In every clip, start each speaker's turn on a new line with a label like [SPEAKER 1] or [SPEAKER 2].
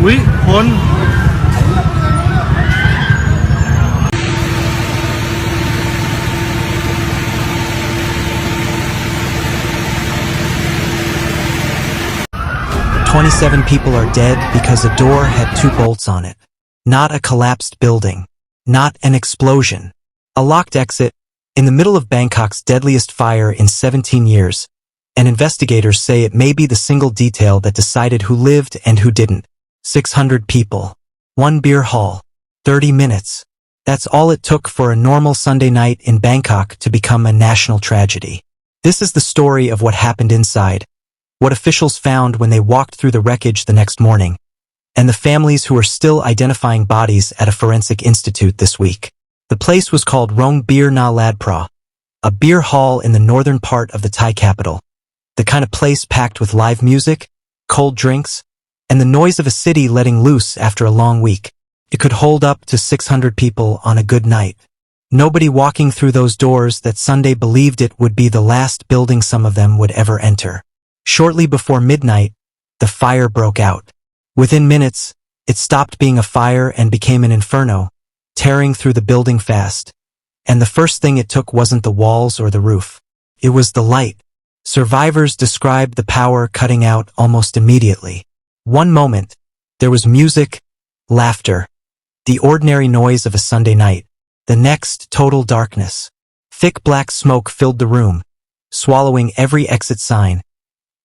[SPEAKER 1] อุ๊ยคน
[SPEAKER 2] 27 people are dead because a door had 2 bolts on it. Not a collapsed building. Not an explosion. A locked exit in the middle of Bangkok's deadliest fire in 17 years. And investigators say it may be the single detail that decided who lived and who didn't. 600 people. 1 beer hall. 30 minutes. That's all it took for a normal Sunday night in Bangkok to become a national tragedy. This is the story of what happened inside, what officials found when they walked through the wreckage the next morning, and the families who are still identifying bodies at a forensic institute this week. The place was called Rong Beer Na Ladprao, a beer hall in the northern part of the Thai capital, the kind of place packed with live music, cold drinks, and the noise of a city letting loose after a long week. It could hold up to 600 people on a good night. Nobody walking through those doors that Sunday believed it would be the last building some of them would ever enter. Shortly before midnight, the fire broke out. Within minutes, it stopped being a fire and became an inferno, tearing through the building fast. And the first thing it took wasn't the walls or the roof. It was the light. Survivors described the power cutting out almost immediately. One moment, there was music, laughter, the ordinary noise of a Sunday night. The next, total darkness. Thick black smoke filled the room, swallowing every exit sign,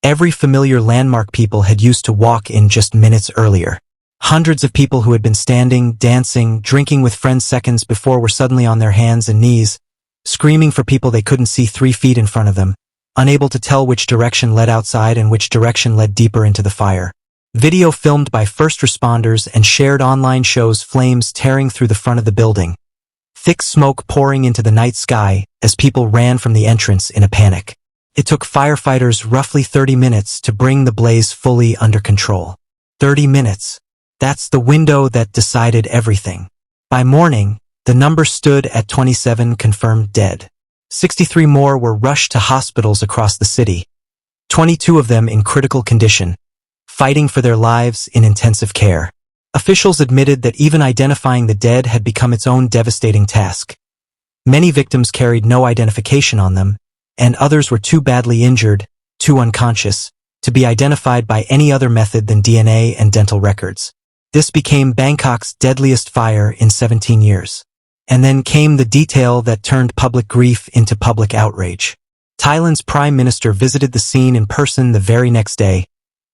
[SPEAKER 2] every familiar landmark people had used to walk in just minutes earlier. Hundreds of people who had been standing, dancing, drinking with friends seconds before were suddenly on their hands and knees, screaming for people they couldn't see 3 feet in front of them, unable to tell which direction led outside and which direction led deeper into the fire. Video filmed by first responders and shared online shows flames tearing through the front of the building, thick smoke pouring into the night sky as people ran from the entrance in a panic. It took firefighters roughly 30 minutes to bring the blaze fully under control. 30 minutes. That's the window that decided everything. By morning, the number stood at 27 confirmed dead. 63 more were rushed to hospitals across the city, 22 of them in critical condition, fighting for their lives in intensive care. Officials admitted that even identifying the dead had become its own devastating task. Many victims carried no identification on them, and others were too badly injured, too unconscious, to be identified by any other method than DNA and dental records. This became Bangkok's deadliest fire in 17 years. And then came the detail that turned public grief into public outrage. Thailand's prime minister visited the scene in person the very next day,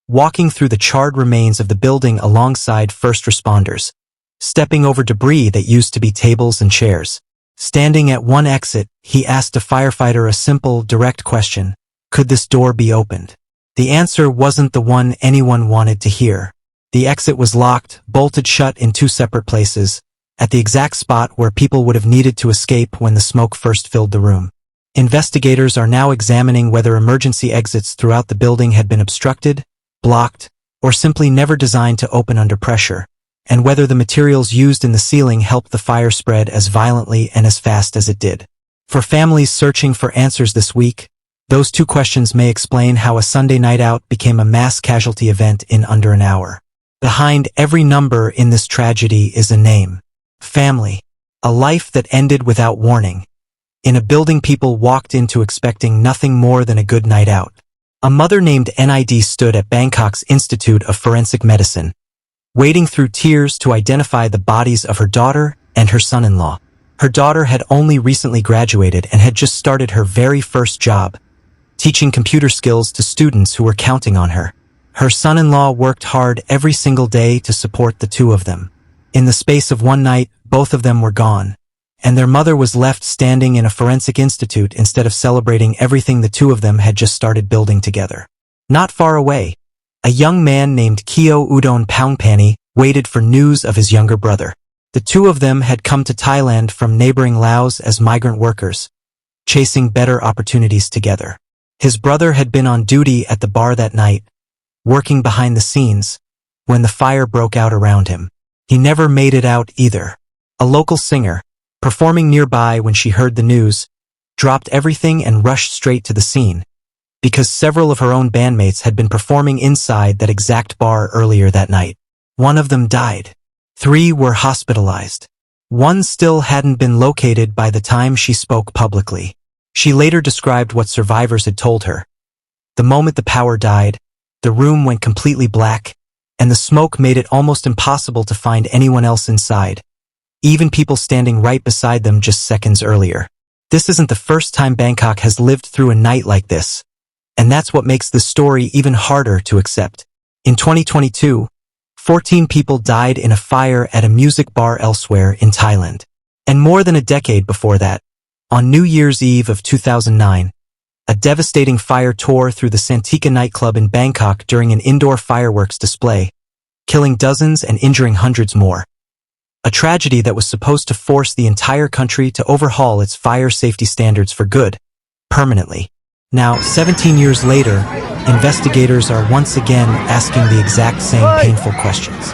[SPEAKER 2] walking through the charred remains of the building alongside first responders, stepping over debris that used to be tables and chairs. Standing at one exit, he asked a firefighter a simple, direct question: could this door be opened? The answer wasn't the one anyone wanted to hear. The exit was locked, bolted shut in 2 separate places, at the exact spot where people would have needed to escape when the smoke first filled the room. Investigators are now examining whether emergency exits throughout the building had been obstructed, blocked, or simply never designed to open under pressure, and whether the materials used in the ceiling helped the fire spread as violently and as fast as it did. For families searching for answers this week, those 2 questions may explain how a Sunday night out became a mass casualty event in under an hour. Behind every number in this tragedy is a name. Family. A life that ended without warning. In a building people walked into expecting nothing more than a good night out. A mother named Nid stood at Bangkok's Institute of Forensic Medicine, wading through tears to identify the bodies of her daughter and her son-in-law. Her daughter had only recently graduated and had just started her very first job, teaching computer skills to students who were counting on her. Her son-in-law worked hard every single day to support the 2 of them. In the space of one night, both of them were gone, and their mother was left standing in a forensic institute instead of celebrating everything the 2 of them had just started building together. Not far away, a young man named Keo Udon Pangpani waited for news of his younger brother. The 2 of them had come to Thailand from neighboring Laos as migrant workers, chasing better opportunities together. His brother had been on duty at the bar that night, working behind the scenes, when the fire broke out around him. He never made it out either. A local singer, performing nearby when she heard the news, dropped everything and rushed straight to the scene, because several of her own bandmates had been performing inside that exact bar earlier that night. One of them died. 3 were hospitalized. One still hadn't been located by the time she spoke publicly. She later described what survivors had told her. The moment the power died, the room went completely black, and the smoke made it almost impossible to find anyone else inside, even people standing right beside them just seconds earlier. This isn't the first time Bangkok has lived through a night like this, and that's what makes this story even harder to accept. In 2022, 14 people died in a fire at a music bar elsewhere in Thailand. And more than a decade before that, on New Year's Eve of 2009, a devastating fire tore through the Santika nightclub in Bangkok during an indoor fireworks display, killing dozens and injuring hundreds more. A tragedy that was supposed to force the entire country to overhaul its fire safety standards for good, permanently. Now, 17 years later, investigators are once again asking the exact same painful questions.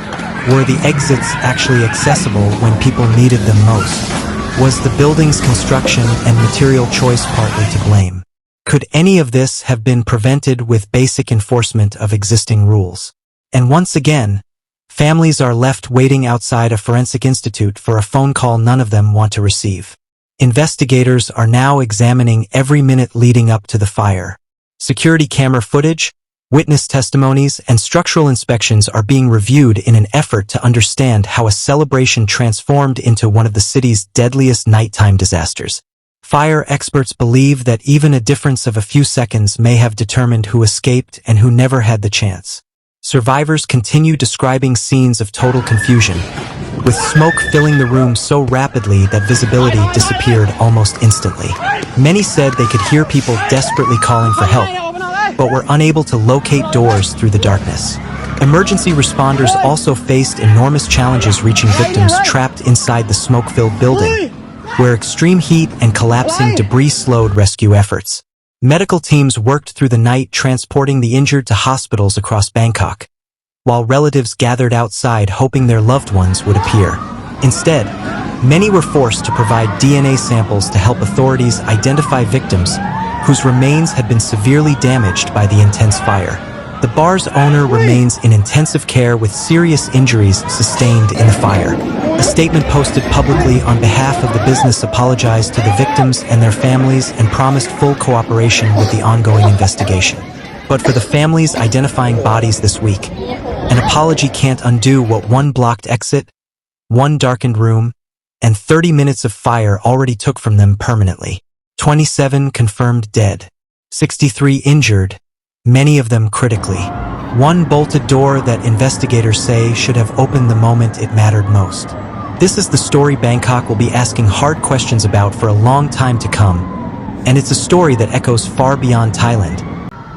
[SPEAKER 2] Were the exits actually accessible when people needed them most? Was the building's construction and material choice partly to blame? Could any of this have been prevented with basic enforcement of existing rules? And once again, families are left waiting outside a forensic institute for a phone call none of them want to receive. Investigators are now examining every minute leading up to the fire. Security camera footage, witness testimonies, and structural inspections are being reviewed in an effort to understand how a celebration transformed into one of the city's deadliest nighttime disasters. Fire experts believe that even a difference of a few seconds may have determined who escaped and who never had the chance. Survivors continue describing scenes of total confusion, with smoke filling the room so rapidly that visibility disappeared almost instantly. Many said they could hear people desperately calling for help, but were unable to locate doors through the darkness. Emergency responders also faced enormous challenges reaching victims trapped inside the smoke-filled building, where extreme heat and collapsing debris slowed rescue efforts. Medical teams worked through the night transporting the injured to hospitals across Bangkok, while relatives gathered outside hoping their loved ones would appear. Instead, many were forced to provide DNA samples to help authorities identify victims whose remains had been severely damaged by the intense fire. The bar's owner remains in intensive care with serious injuries sustained in the fire. A statement posted publicly on behalf of the business apologized to the victims and their families and promised full cooperation with the ongoing investigation. But for the families identifying bodies this week, an apology can't undo what one blocked exit, one darkened room, and 30 minutes of fire already took from them permanently. 27 confirmed dead, 63 injured, many of them critically. One bolted door that investigators say should have opened the moment it mattered most. This is the story Bangkok will be asking hard questions about for a long time to come, and it's a story that echoes far beyond Thailand.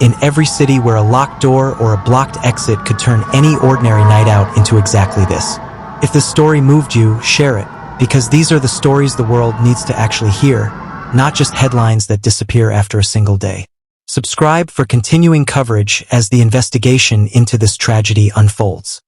[SPEAKER 2] In every city where a locked door or a blocked exit could turn any ordinary night out into exactly this. If this story moved you, share it, because these are the stories the world needs to actually hear, not just headlines that disappear after a single day. Subscribe for continuing coverage as the investigation into this tragedy unfolds.